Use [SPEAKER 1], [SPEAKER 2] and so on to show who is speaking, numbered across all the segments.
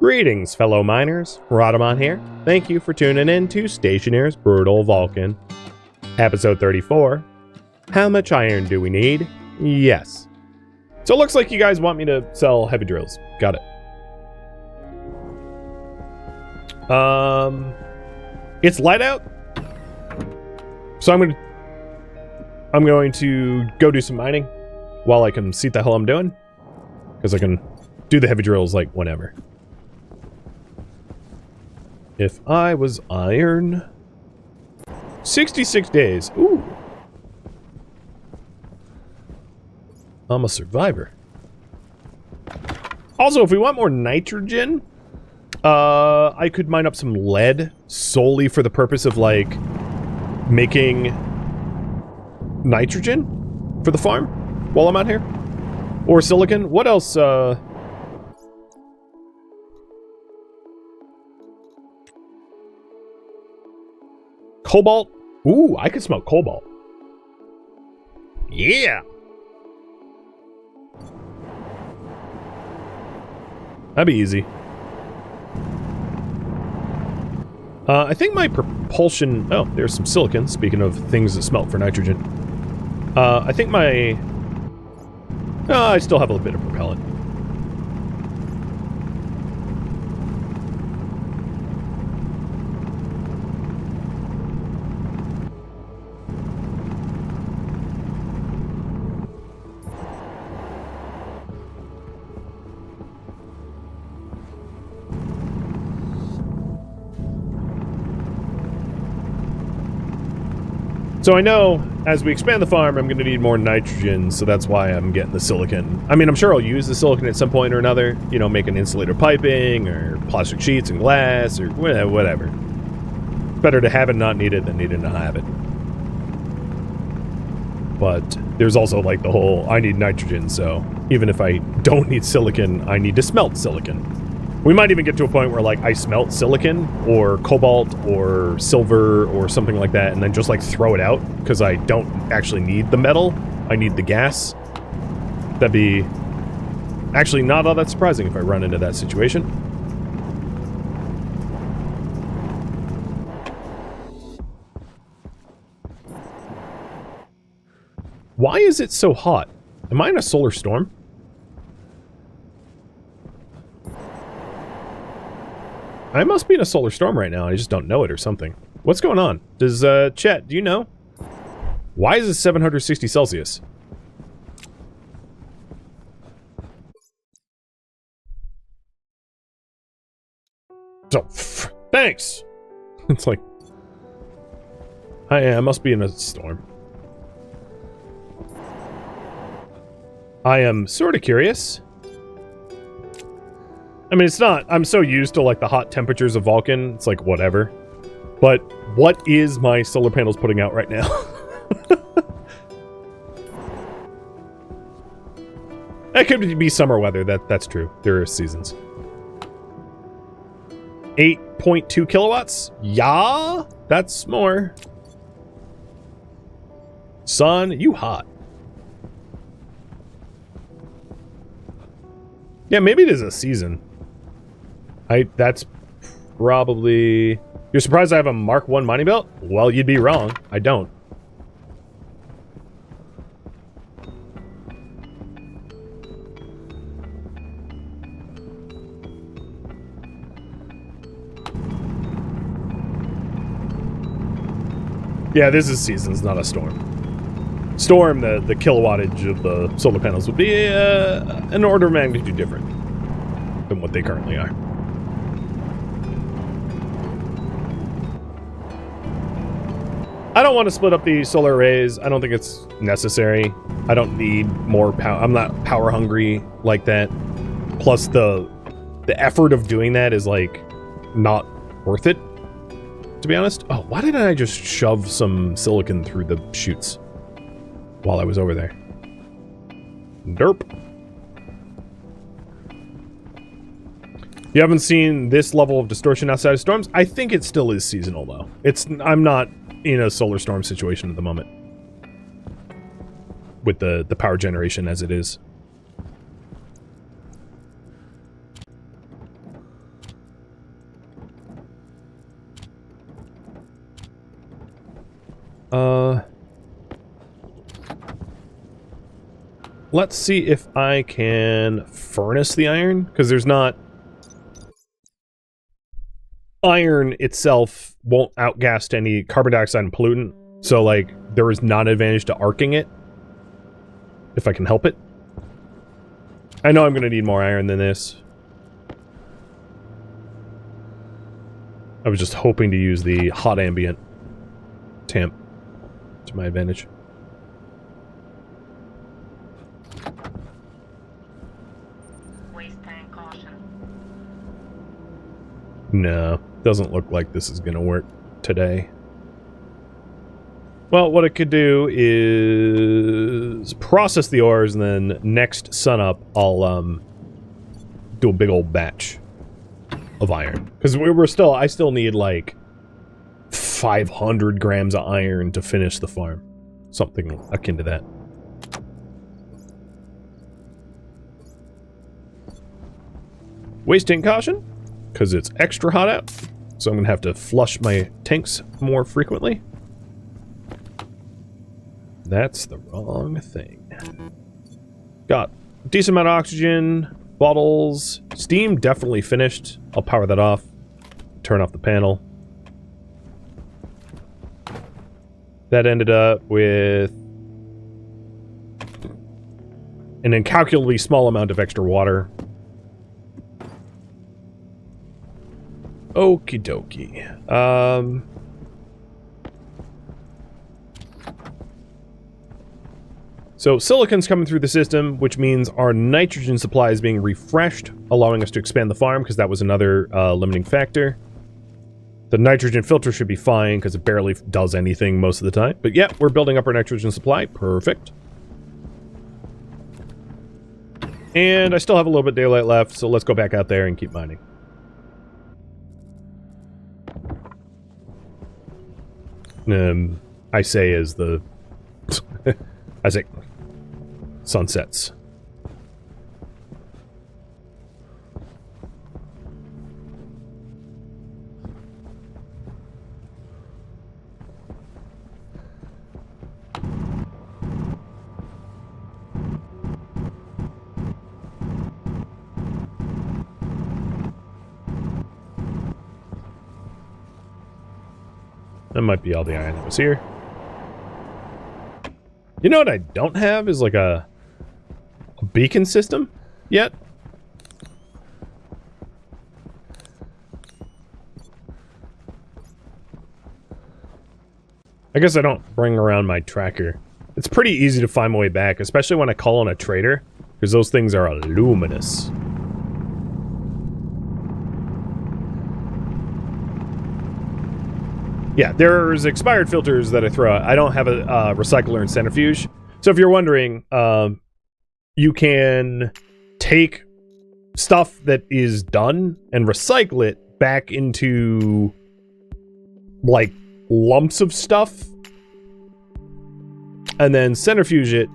[SPEAKER 1] Greetings, fellow miners. Rodamon here. Thank you for tuning in to Stationeers Brutal Vulcan. Episode 34. How much iron do we need? Yes. So it looks like you guys want me to sell heavy drills. Got it. It's light out. So I'm going to go do some mining while I can see what the hell I'm doing. Because I can do the heavy drills like whenever. If I was iron... 66 days. Ooh. I'm a survivor. Also, if we want more nitrogen, I could mine up some lead solely for the purpose of, like, making nitrogen for the farm while I'm out here. Or silicon. What else, cobalt? Ooh, I could smell cobalt. Yeah! That'd be easy. I think my propulsion... Oh, there's some silicon, speaking of things that smelt for nitrogen. I think my... I still have a bit of propellant. So I know, as we expand the farm, I'm going to need more nitrogen, so that's why I'm getting the silicon. I mean, I'm sure I'll use the silicon at some point or another, you know, making insulator piping, or plastic sheets and glass, or whatever. Better to have it not need it than need it not have it. But there's also, like, the whole, I need nitrogen, so even if I don't need silicon, I need to smelt silicon. We might even get to a point where, like, I smelt silicon, or cobalt, or silver, or something like that, and then just, like, throw it out, because I don't actually need the metal. I need the gas. That'd be actually not all that surprising if I run into that situation. Why is it so hot? Am I in a solar storm? I must be in a solar storm right now. I just don't know it or something. What's going on? Does, chat, do you know? Why is it 760 Celsius? So, thanks! It's like... I must be in a storm. I am sort of curious. I mean, it's not... I'm so used to, like, the hot temperatures of Vulcan. It's like, whatever. But what is my solar panels putting out right now? That could be summer weather. That's true. There are seasons. 8.2 kilowatts? Yeah? That's more. Sun, you hot. Yeah, maybe it is a season. That's probably... You're surprised I have a Mark 1 mining belt? Well, you'd be wrong. I don't. Yeah, this is seasons, not a storm. Storm, the kilowattage of the solar panels would be an order of magnitude different than what they currently are. I don't want to split up the solar arrays. I don't think it's necessary. I don't need more power. I'm not power hungry like that. Plus the effort of doing that is, like, not worth it, to be honest. Oh, why didn't I just shove some silicon through the chutes while I was over there? Derp. You haven't seen this level of distortion outside of storms? I think it still is seasonal, though. I'm not in a solar storm situation at the moment. With the power generation as it is. Let's see if I can furnace the iron, because there's not... Iron itself won't outgas any carbon dioxide and pollutant, so, like, there is not an advantage to arcing it, if I can help it. I know I'm going to need more iron than this. I was just hoping to use the hot ambient temp to my advantage.
[SPEAKER 2] Waste tank caution.
[SPEAKER 1] No, doesn't look like this is gonna work today. Well, what it could do is process the ores, and then next sunup I'll do a big old batch of iron, because I still need like 500 grams of iron to finish the farm, something akin to that. Waste tank caution, because it's extra hot out, so I'm gonna have to flush my tanks more frequently. That's the wrong thing. Got a decent amount of oxygen, bottles, steam definitely finished. I'll power that off, turn off the panel. That ended up with an incalculably small amount of extra water. Okie dokie. So silicon's coming through the system, which means our nitrogen supply is being refreshed, allowing us to expand the farm, because that was another limiting factor. The nitrogen filter should be fine, because it barely does anything most of the time. But yeah, we're building up our nitrogen supply. Perfect. And I still have a little bit of daylight left, so let's go back out there and keep mining. I say as the... as it sunsets. That might be all the iron that was here. You know what I don't have is like a beacon system yet. I guess I don't bring around my tracker. It's pretty easy to find my way back, especially when I call on a trader, because those things are luminous. Yeah, there's expired filters that I throw out. I don't have a recycler and centrifuge. So if you're wondering, you can take stuff that is done and recycle it back into, like, lumps of stuff. And then centrifuge it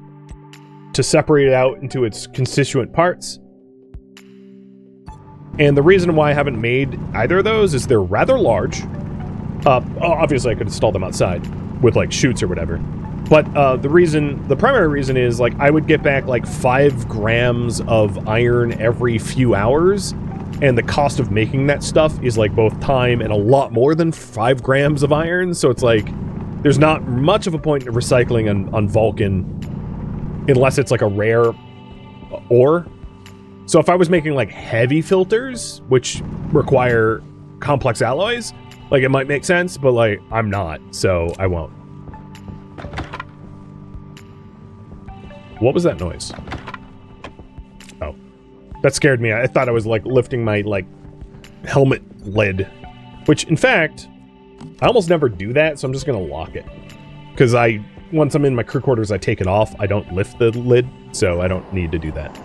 [SPEAKER 1] to separate it out into its constituent parts. And the reason why I haven't made either of those is they're rather large. Obviously I could install them outside with like chutes or whatever. But the primary reason is like I would get back like 5 grams of iron every few hours. And the cost of making that stuff is like both time and a lot more than 5 grams of iron. So it's like, there's not much of a point in recycling on Vulcan unless it's like a rare ore. So if I was making like heavy filters, which require complex alloys, like, it might make sense, but, like, I'm not, so I won't. What was that noise? Oh. That scared me. I thought I was, like, lifting my, like, helmet lid. Which, in fact, I almost never do that, so I'm just gonna lock it. Because once I'm in my crew quarters, I take it off. I don't lift the lid, so I don't need to do that.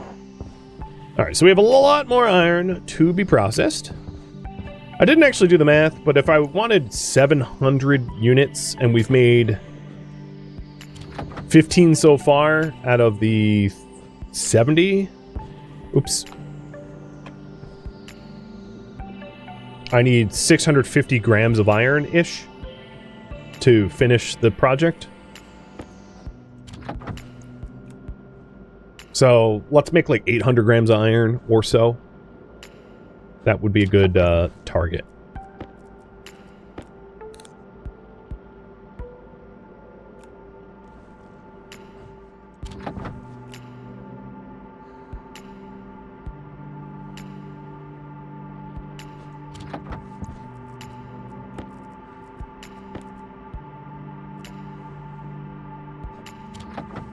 [SPEAKER 1] Alright, so we have a lot more iron to be processed. I didn't actually do the math, but if I wanted 700 units, and we've made 15 so far out of the 70... Oops. I need 650 grams of iron-ish. to finish the project. So let's make like 800 grams of iron or so. That would be a good target.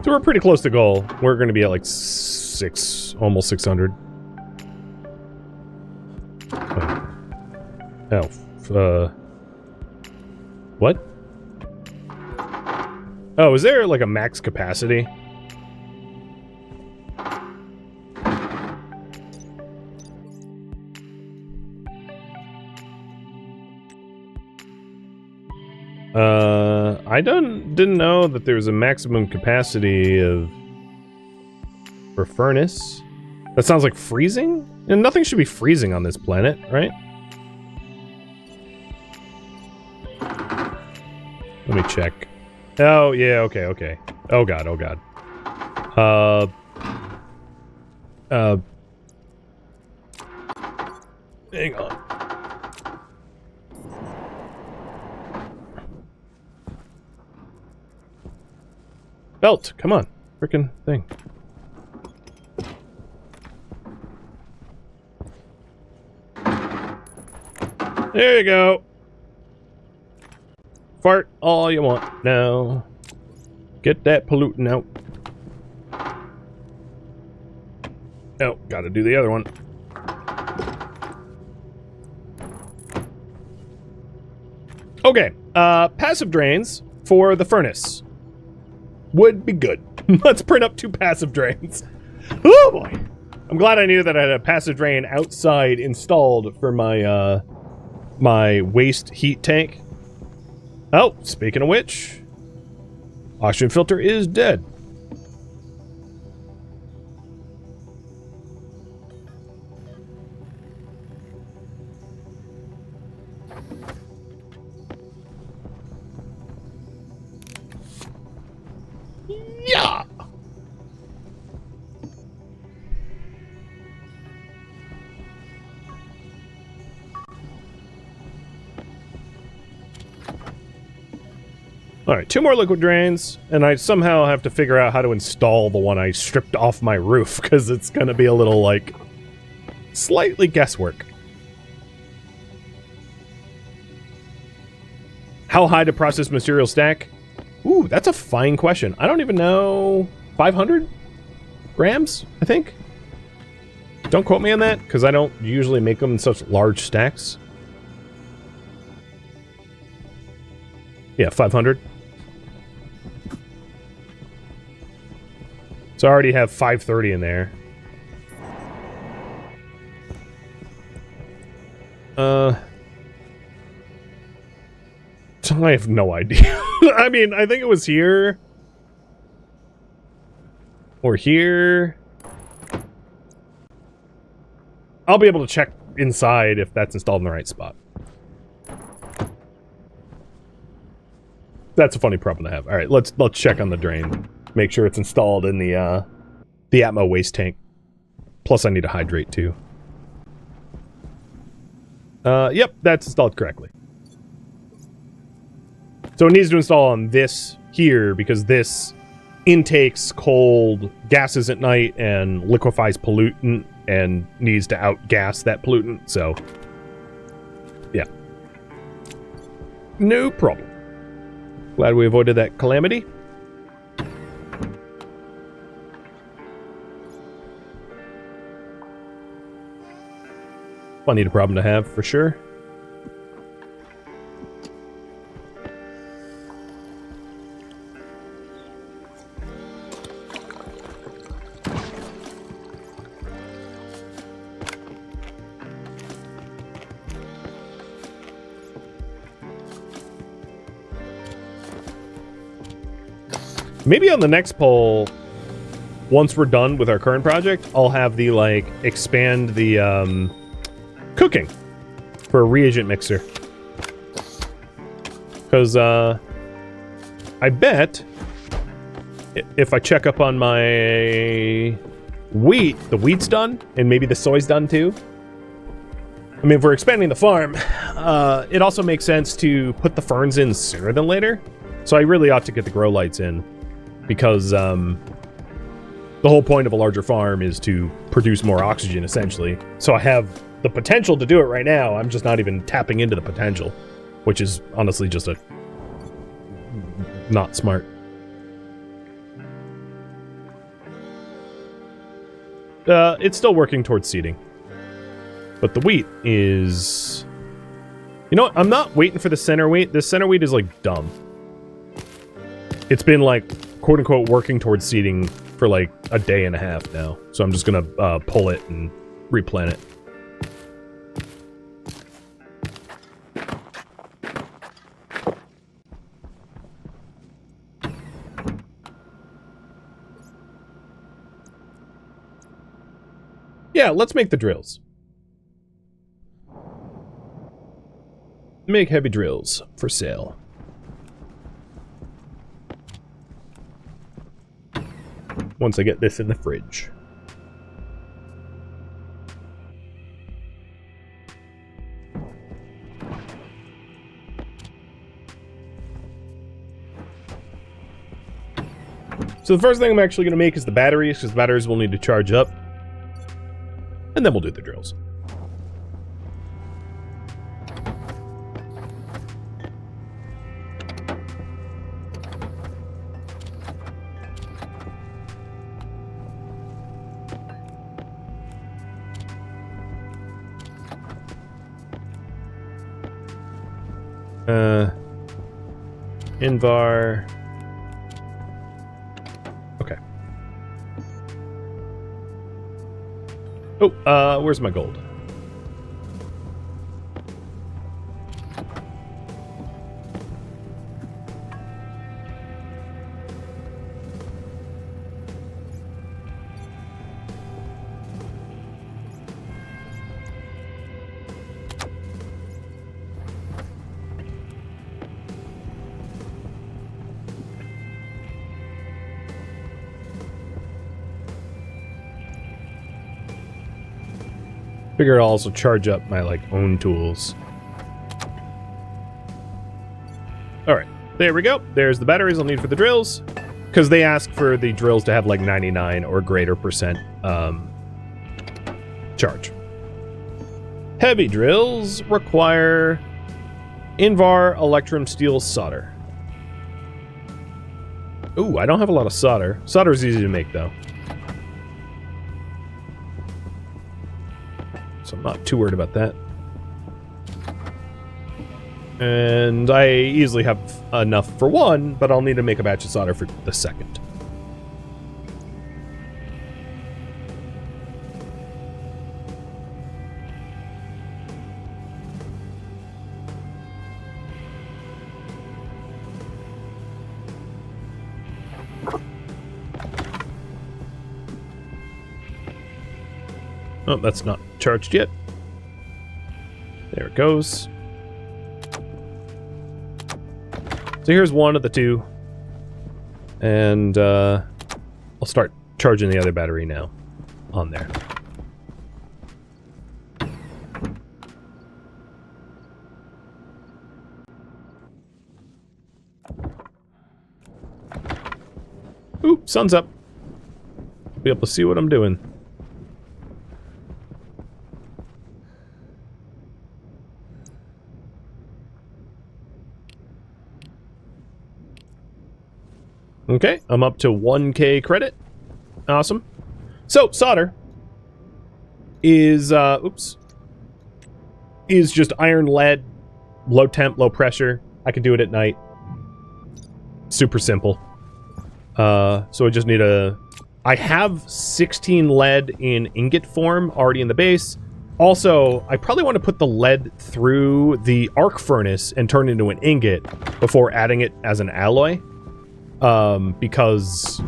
[SPEAKER 1] So we're pretty close to goal. We're going to be at like almost 600. What? Oh, is there like a max capacity? I didn't know that there was a maximum capacity for furnace. That sounds like freezing? And nothing should be freezing on this planet, right? Let me check. Oh, yeah, okay. Oh god. Hang on. Belt, come on. Frickin' thing. There you go. Fart all you want now. Get that pollutant out. Oh, gotta do the other one. Okay, passive drains for the furnace would be good. Let's print up 2 passive drains. Oh boy. I'm glad I knew that I had a passive drain outside installed for my, my waste heat tank. Oh, speaking of which, oxygen filter is dead. Yeah. Alright, 2 more liquid drains, and I somehow have to figure out how to install the one I stripped off my roof, because it's going to be a little, like, slightly guesswork. How high to process material stack? Ooh, that's a fine question. I don't even know... 500 grams, I think? Don't quote me on that, because I don't usually make them in such large stacks. Yeah, 500. So I already have 530 in there. I have no idea. I mean, I think it was here. Or here. I'll be able to check inside if that's installed in the right spot. That's a funny problem to have. All right, let's check on the drain. Make sure it's installed in the Atmo waste tank. Plus, I need to hydrate too. Yep, that's installed correctly. So it needs to install on this here because this intakes cold gases at night and liquefies pollutant and needs to outgas that pollutant. So, yeah, no problem. Glad we avoided that calamity. Plenty of problem to have, for sure. Maybe on the next poll, once we're done with our current project, I'll have the, like, expand the, cooking for a reagent mixer. Because, I bet if I check up on my wheat, the wheat's done, and maybe the soy's done too. I mean, if we're expanding the farm, it also makes sense to put the ferns in sooner than later. So I really ought to get the grow lights in, because the whole point of a larger farm is to produce more oxygen, essentially. So I have the potential to do it right now. I'm just not even tapping into the potential, which is honestly just a not smart. It's still working towards seeding. But the wheat is... You know what? I'm not waiting for the center wheat. This center wheat is, like, dumb. It's been, like, quote-unquote working towards seeding for, like, a day and a half now. So I'm just gonna pull it and replant it. Yeah, let's make the drills. Make heavy drills for sale. Once I get this in the fridge. So the first thing I'm actually going to make is the batteries, because the batteries will need to charge up. And then we'll do the drills. Invar. Okay. Oh, where's my gold? Figure I'll also charge up my, like, own tools. Alright, there we go. There's the batteries I'll need for the drills. Because they ask for the drills to have, like, 99 or greater percent charge. Heavy drills require Invar Electrum Steel Solder. Ooh, I don't have a lot of solder. Solder is easy to make, though. So I'm not too worried about that. And I easily have enough for one, but I'll need to make a batch of solder for the second. Oh, that's not charged yet. There it goes. So here's one of the two. And I'll start charging the other battery now on there. Ooh, sun's up. Be able to see what I'm doing. Okay, I'm up to 1K credit. Awesome. So, solder is, is just iron lead, low temp, low pressure. I can do it at night. Super simple. So I just need I have 16 lead in ingot form already in the base. Also, I probably want to put the lead through the arc furnace and turn it into an ingot before adding it as an alloy. Because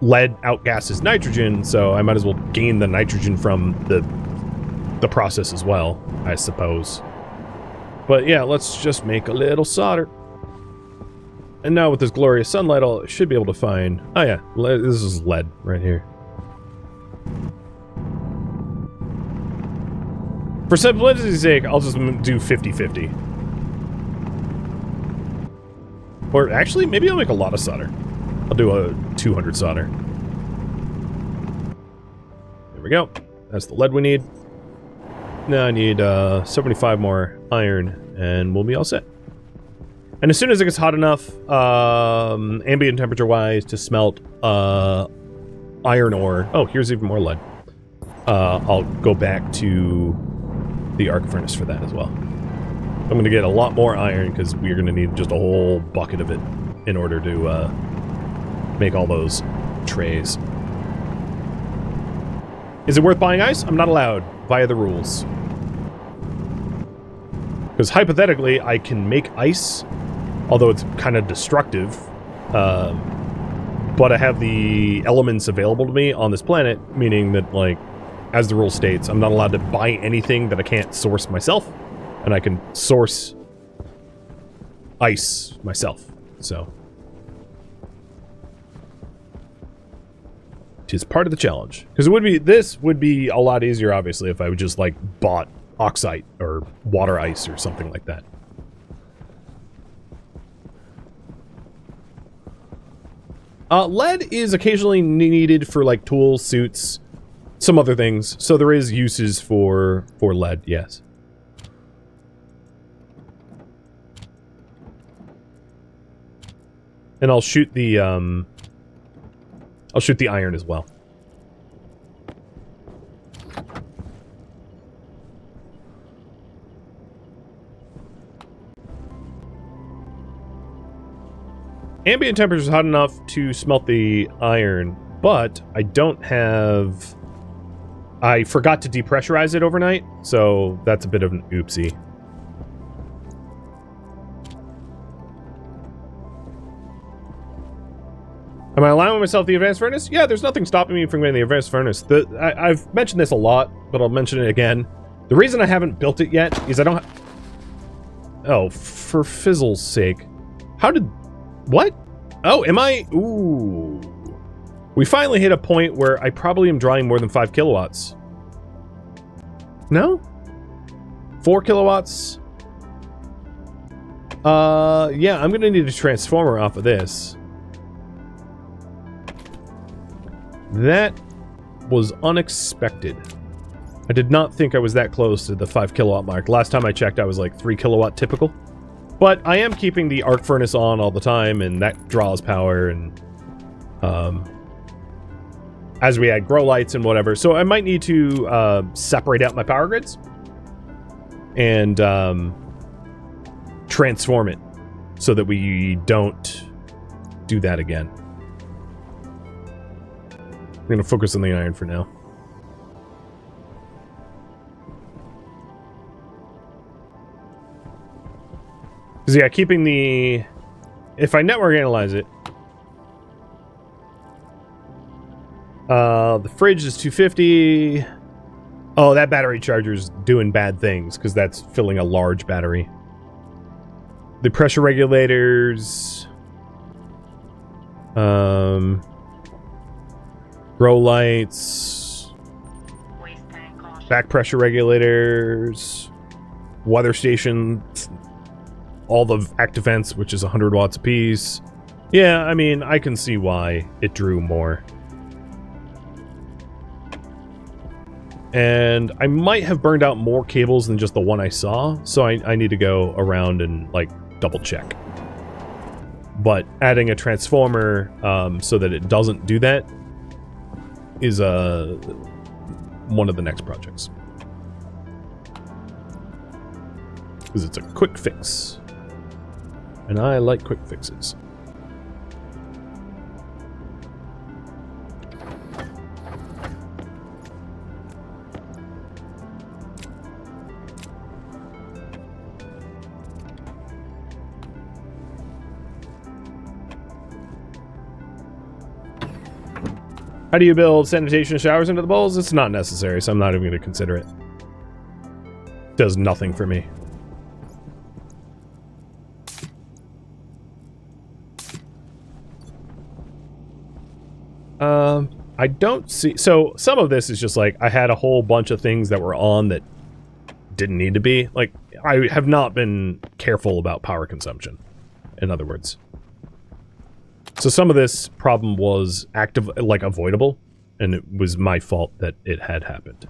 [SPEAKER 1] lead outgasses nitrogen, so I might as well gain the nitrogen from the process as well, I suppose. But yeah, let's just make a little solder. And now with this glorious sunlight, I should be able to find... Oh yeah, this is lead right here. For simplicity's sake, I'll just do 50-50. Or actually, maybe I'll make a lot of solder. I'll do a 200 solder. There we go. That's the lead we need. Now I need 75 more iron, and we'll be all set. And as soon as it gets hot enough, ambient temperature-wise, to smelt iron ore... Oh, here's even more lead. I'll go back to the arc furnace for that as well. I'm going to get a lot more iron, because we're going to need just a whole bucket of it in order to make all those trays. Is it worth buying ice? I'm not allowed, via the rules. Because hypothetically, I can make ice, although it's kind of destructive, but I have the elements available to me on this planet, meaning that, like, as the rule states, I'm not allowed to buy anything that I can't source myself, and I can source ice myself, so. Which is part of the challenge. Because this would be a lot easier, obviously, if I would just, like, bought oxide or water ice or something like that. Lead is occasionally needed for, like, tools, suits, some other things. So there is uses for lead, yes. And I'll shoot the iron as well. Ambient temperature is hot enough to smelt the iron, but I don't have... I forgot to depressurize it overnight, so that's a bit of an oopsie. Am I allowing myself the advanced furnace? Yeah, there's nothing stopping me from getting the advanced furnace. I've mentioned this a lot, but I'll mention it again. The reason I haven't built it yet is I don't... Oh, for fizzle's sake. How did... What? Oh, am I... Ooh. We finally hit a point where I probably am drawing more than 5 kilowatts. No? 4 kilowatts? Yeah, I'm gonna need a transformer off of this. That was unexpected. I did not think I was that close to the 5 kilowatt mark. Last time I checked, I was like 3 kilowatt typical. But I am keeping the arc furnace on all the time, and that draws power, and as we add grow lights and whatever. So I might need to separate out my power grids and transform it so that we don't do that again. I'm going to focus on the iron for now. Because, yeah, keeping the... If I network analyze it... the fridge is 250. Oh, that battery charger's doing bad things, because that's filling a large battery. The pressure regulators... grow lights... back pressure regulators... weather station... all the active vents, which is 100 watts apiece. Yeah, I mean, I can see why it drew more. And I might have burned out more cables than just the one I saw, so I need to go around and, like, double check. But adding a transformer so that it doesn't do that is one of the next projects. Because it's a quick fix. And I like quick fixes. How do you build sanitation showers into the bowls? It's not necessary, so I'm not even going to consider it. It does nothing for me. I don't see... So, some of this is just like, I had a whole bunch of things that were on that didn't need to be. Like, I have not been careful about power consumption, in other words. So some of this problem was avoidable, and it was my fault that it had happened.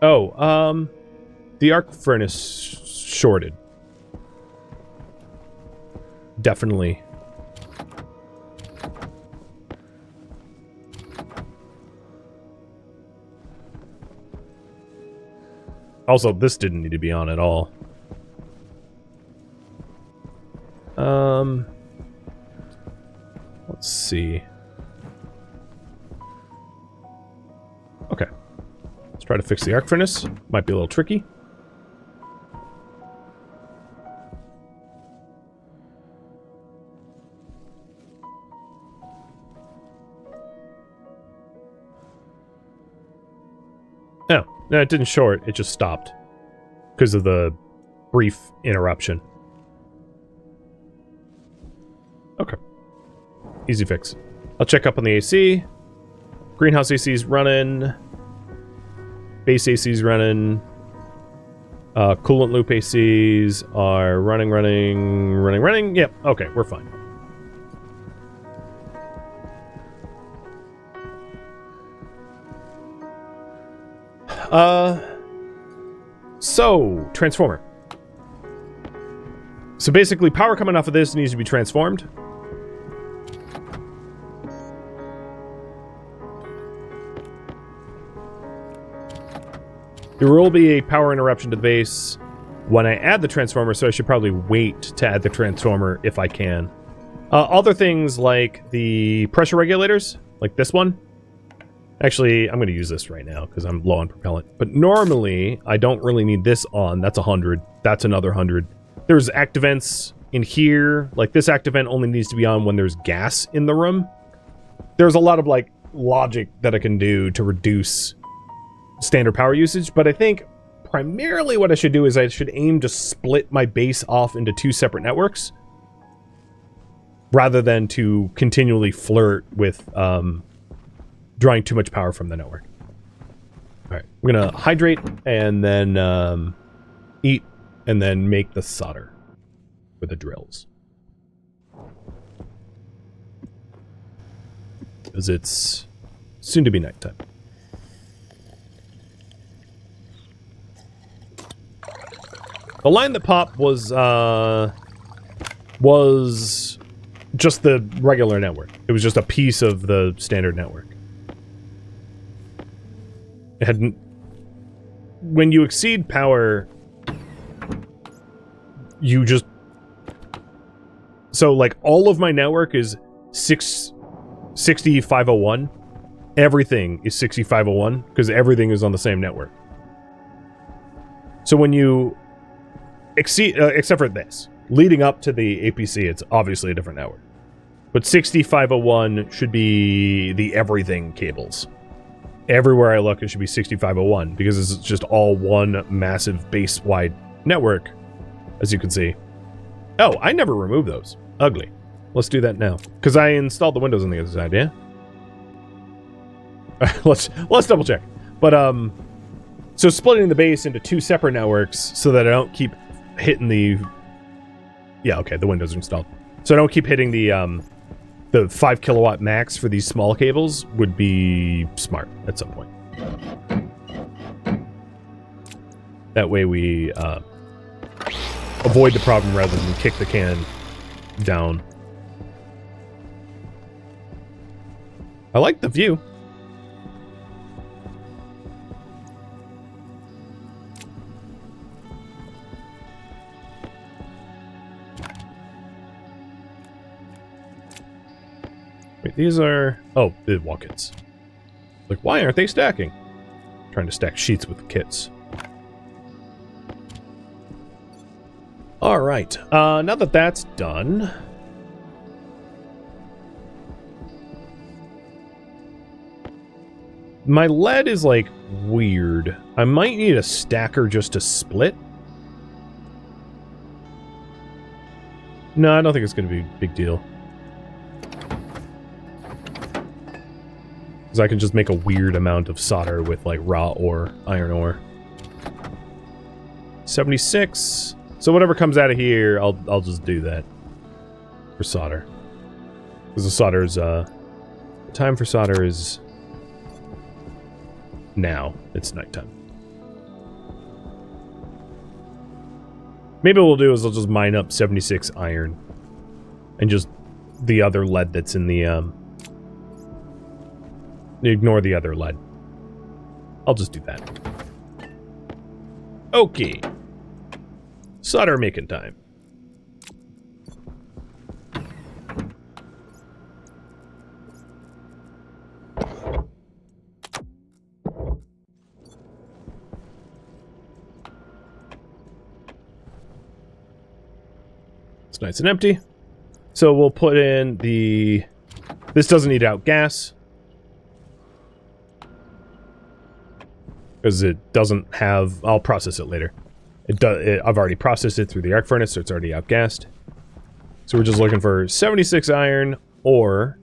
[SPEAKER 1] Oh, the arc furnace shorted. Definitely. Also, this didn't need to be on at all. Let's see. Okay. Let's try to fix the arc furnace. Might be a little tricky. No, it didn't short. It just stopped because of the brief interruption. Okay. Easy fix. I'll check up on the AC. Greenhouse AC's running. Base AC's running. Coolant loop ACs are running. Yep, okay, we're fine. So, transformer. So basically, power coming off of this needs to be transformed. There will be a power interruption to the base when I add the transformer, so I should probably wait to add the transformer if I can. Other things like the pressure regulators, like this one. Actually, I'm going to use this right now because I'm low on propellant. But normally, I don't really need this on. That's 100. That's another 100. There's activents in here. Like, this activent only needs to be on when there's gas in the room. There's a lot of, like, logic that I can do to reduce standard power usage. But I think primarily what I should do is I should aim to split my base off into 2 separate networks, rather than to continually flirt with drawing too much power from the network. Alright, we're gonna hydrate and then eat and then make the solder with the drills. Because it's soon to be nighttime. The line that popped was just the regular network. It was just a piece of the standard network. It hadn't... When you exceed power, you just... So, like, all of my network is 6501. Everything is 6501, because everything is on the same network. So when you exceed... except for this. Leading up to the APC, it's obviously a different network. But 6501 should be the everything cables. Everywhere I look, it should be 6501, because it's just all one massive base-wide network, as you can see. Oh, I never removed those. Ugly. Let's do that now. Because I installed the windows on the other side, yeah? let's double check. But, so splitting the base into 2 separate networks so that I don't keep hitting the... Yeah, okay, the windows are installed. So I don't keep hitting the 5 kilowatt max for these small cables would be smart at some point. That way we avoid the problem rather than kick the can down. I like the view. Wait, these are... Oh, the wall kits. Like, why aren't they stacking? Trying to stack sheets with kits. Alright, now that that's done... My lead is, like, weird. I might need a stacker just to split. No, I don't think it's going to be a big deal. Because I can just make a weird amount of solder with, like, raw ore, iron ore. 76. So whatever comes out of here, I'll just do that. For solder. Because the solder's, the time for solder is... now. It's nighttime. Maybe what we'll do is I'll just mine up 76 iron. And just the other lead that's in the, ignore the other lead. I'll just do that. Okay. Solder making time. It's nice and empty. So we'll put in the... This doesn't need out gas. Because it doesn't have... I'll process it later. I've already processed it through the arc furnace, so it's already outgassed. So we're just looking for 76 iron ore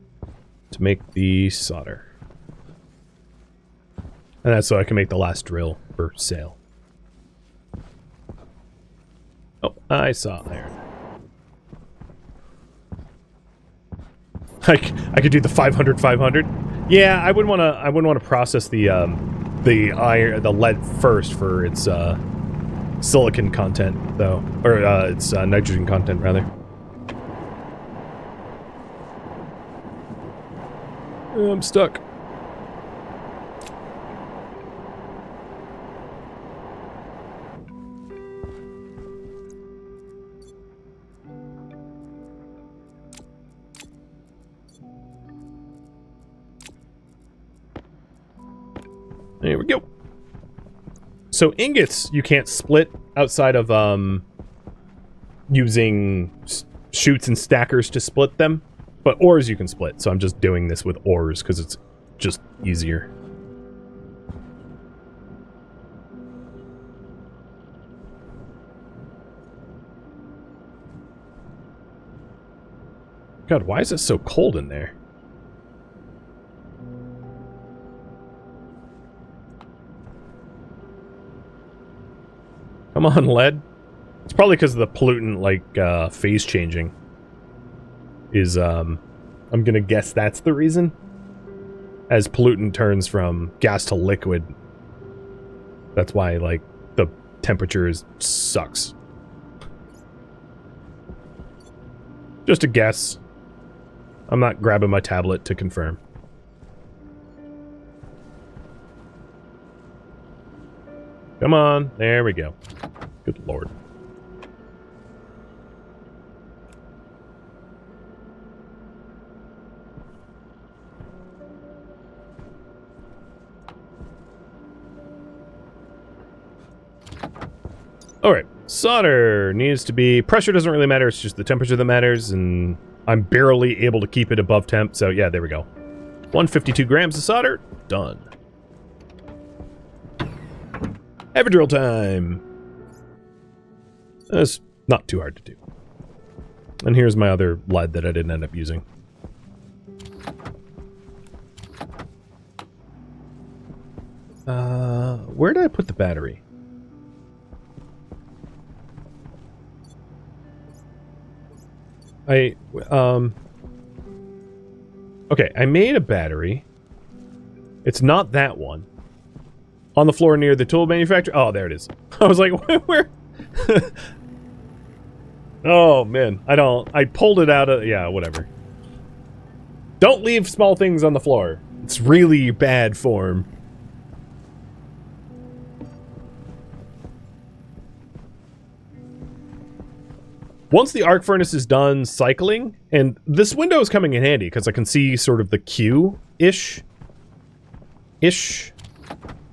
[SPEAKER 1] to make the solder. And that's so I can make the last drill for sale. Oh, I saw iron. I could do the 500. Yeah, I wouldn't want to process the lead first for its silicon content, though, or its nitrogen content, rather. I'm stuck. There we go. So ingots you can't split outside of using chutes and stackers to split them, but ores you can split. So I'm just doing this with ores because it's just easier. God, why is it so cold in there? Come on, lead. It's probably because of the pollutant, like, phase changing. Is, I'm gonna guess that's the reason. As pollutant turns from gas to liquid. That's why, like, the temperature sucks. Just a guess. I'm not grabbing my tablet to confirm. Come on, there we go. Good lord. Alright, solder needs to be... Pressure doesn't really matter, it's just the temperature that matters, and I'm barely able to keep it above temp, so yeah, there we go. 152 grams of solder, done. Everdrill time! That's not too hard to do. And here's my other lead that I didn't end up using. Where did I put the battery? Okay, I made a battery. It's not that one. On the floor near the tool manufacturer. Oh, there it is. I was like, where? Oh, man. I pulled it out of... Yeah, whatever. Don't leave small things on the floor. It's really bad form. Once the arc furnace is done cycling, and this window is coming in handy because I can see sort of the queue-ish.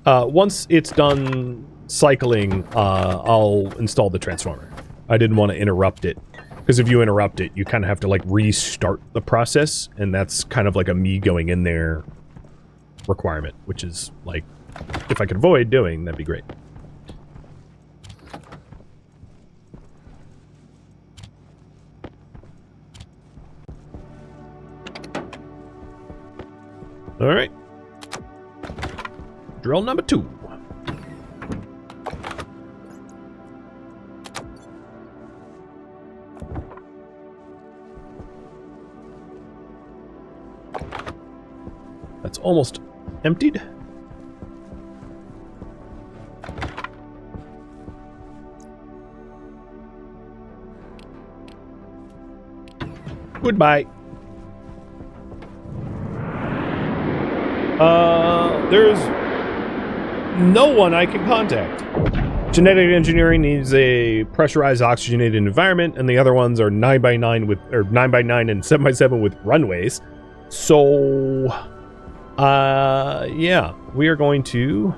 [SPEAKER 1] Once it's done cycling, I'll install the transformer. I didn't want to interrupt it, because if you interrupt it, you kind of have to, like, restart the process, and that's kind of like a me going in there requirement, which is like, if I could avoid doing, that'd be great. All right. Drill number 2. That's almost emptied. Goodbye. There's no one I can contact. Genetic engineering needs a pressurized oxygenated environment, and the other ones are 9x9 with, or 9x9 and 7x7 with runways. So, yeah, we are going to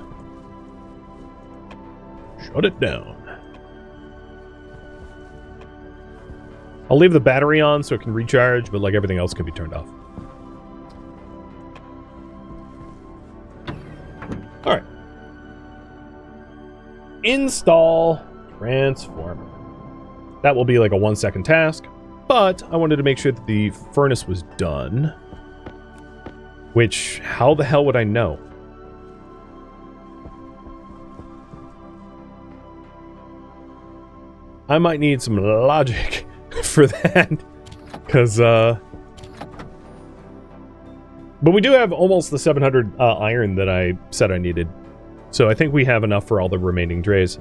[SPEAKER 1] shut it down. I'll leave the battery on so it can recharge, but like everything else can be turned off. All right. Install transformer. That will be like a 1-second task, but I wanted to make sure that the furnace was done. Which, how the hell would I know? I might need some logic for that, because, but we do have almost the 700 iron that I said I needed. So I think we have enough for all the remaining trays.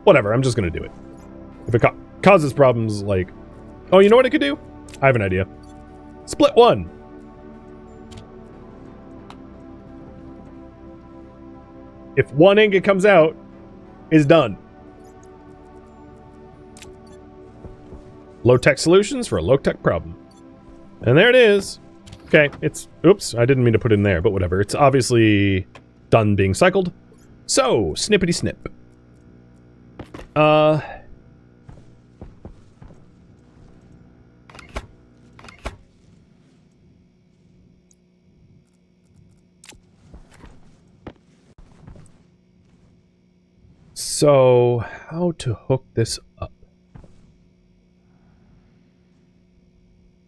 [SPEAKER 1] Whatever, I'm just going to do it. If it causes problems, like... Oh, you know what I could do? I have an idea. Split 1. If one ingot comes out, it's done. Low-tech solutions for a low-tech problem. And there it is. Okay, it's... Oops, I didn't mean to put it in there, but whatever. It's obviously done being cycled. So, snippity-snip. So, how to hook this up?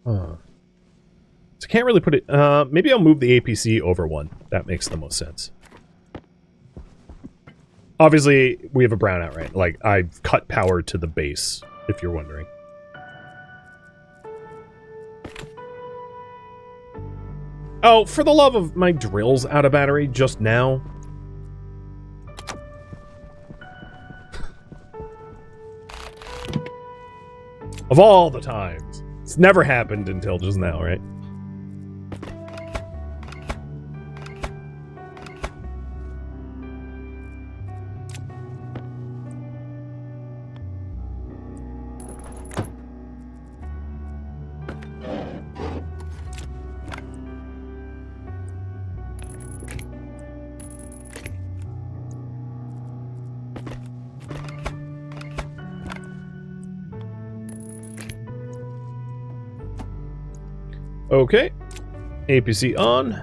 [SPEAKER 1] So I can't really put it... maybe I'll move the APC over one. That makes the most sense. Obviously, we have a brownout, right? Like, I've cut power to the base, if you're wondering. Oh, for the love of my drill's out of battery just now. Of all the times. It's never happened until just now, right? Okay, APC on.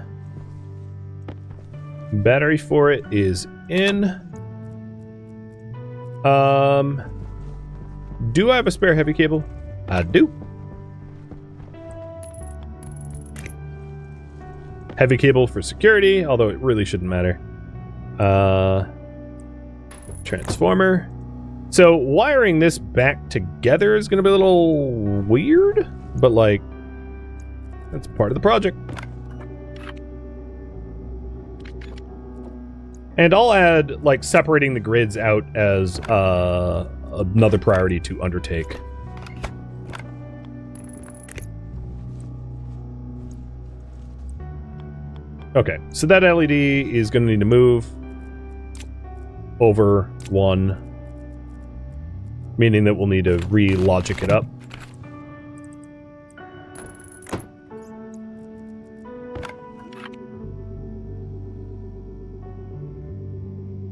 [SPEAKER 1] Battery for it is in. Do I have a spare heavy cable? I do. Heavy cable for security, although it really shouldn't matter. Transformer. So wiring this back together is going to be a little weird, but like, that's part of the project. And I'll add, like, separating the grids out as another priority to undertake. Okay, so that LED is going to need to move over one, meaning that we'll need to re-logic it up.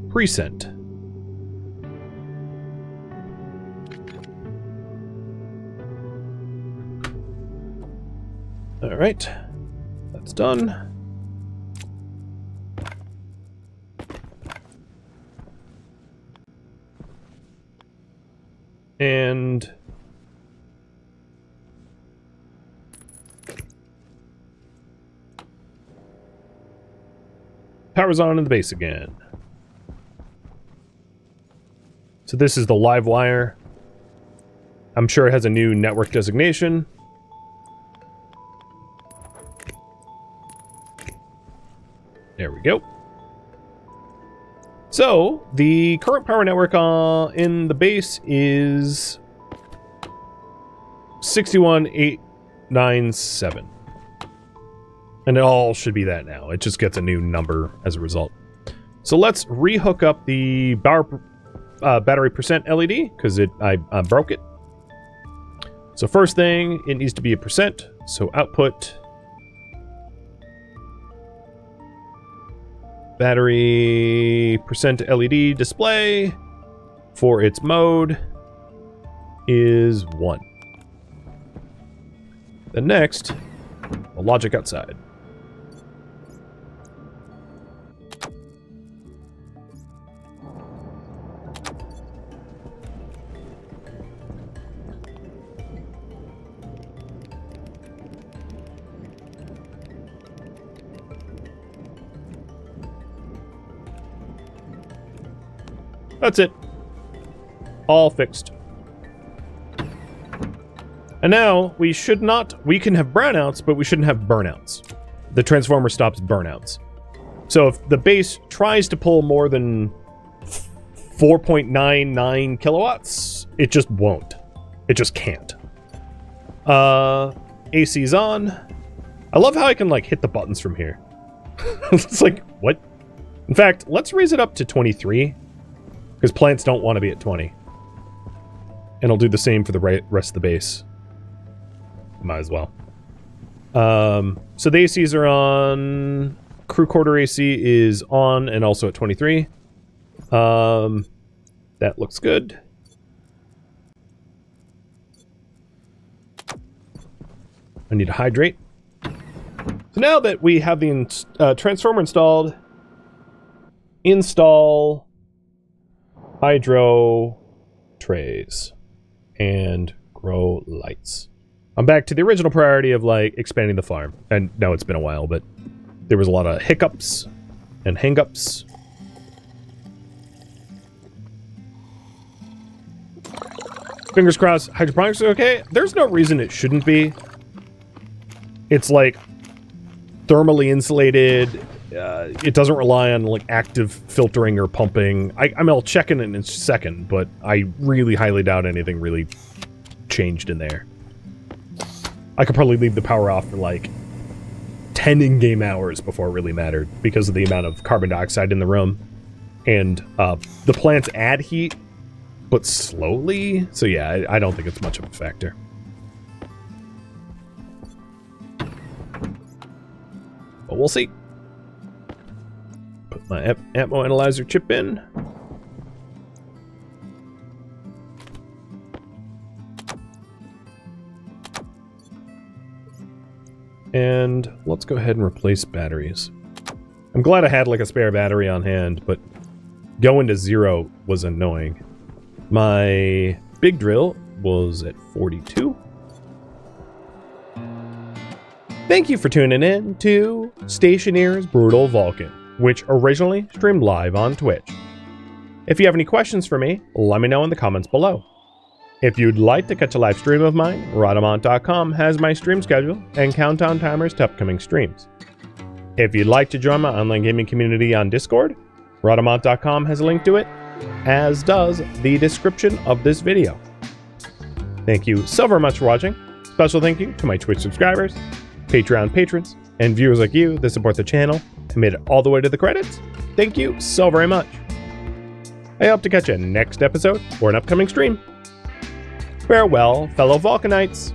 [SPEAKER 1] Present. All right, that's done. And power's on in the base again. So this is the live wire. I'm sure it has a new network designation. There we go. So, the current power network in the base is 61897. And it all should be that now. It just gets a new number as a result. So let's rehook up the battery percent LED, because I broke it. So first thing, it needs to be a percent. So output battery percent LED display for its mode is 1. Then next, the logic outside. That's it. All fixed. And now, we can have brownouts, but we shouldn't have burnouts. The transformer stops burnouts. So if the base tries to pull more than 4.99 kilowatts, it just won't. It just can't. AC's on. I love how I can, like, hit the buttons from here. It's like, what? In fact, let's raise it up to 23. Because plants don't want to be at 20. And I'll do the same for the rest of the base. Might as well. So the ACs are on. Crew quarter AC is on and also at 23. That looks good. I need to hydrate. So now that we have the transformer installed, install hydro trays and grow lights. I'm back to the original priority of, like, expanding the farm. And no, it's been a while, but there was a lot of hiccups and hang-ups. Fingers crossed, hydroponics are okay. There's no reason it shouldn't be. It's, like, thermally insulated. It doesn't rely on, like, active filtering or pumping. I mean, I'll check in a second, but I really highly doubt anything really changed in there. I could probably leave the power off for, like, 10 in-game hours before it really mattered because of the amount of carbon dioxide in the room. And the plants add heat, but slowly. So yeah, I don't think it's much of a factor. But we'll see. Put my ammo analyzer chip in. And let's go ahead and replace batteries. I'm glad I had, like, a spare battery on hand, but going to 0 was annoying. My big drill was at 42. Thank you for tuning in to Stationeers Brutal Vulcan, which originally streamed live on Twitch. If you have any questions for me, let me know in the comments below. If you'd like to catch a live stream of mine, Rodamont.com has my stream schedule and countdown timers to upcoming streams. If you'd like to join my online gaming community on Discord, Rodamont.com has a link to it, as does the description of this video. Thank you so very much for watching. Special thank you to my Twitch subscribers, Patreon patrons, and viewers like you that support the channel and made it all the way to the credits. Thank you so very much. I hope to catch you next episode or an upcoming stream. Farewell, fellow Vulcanites.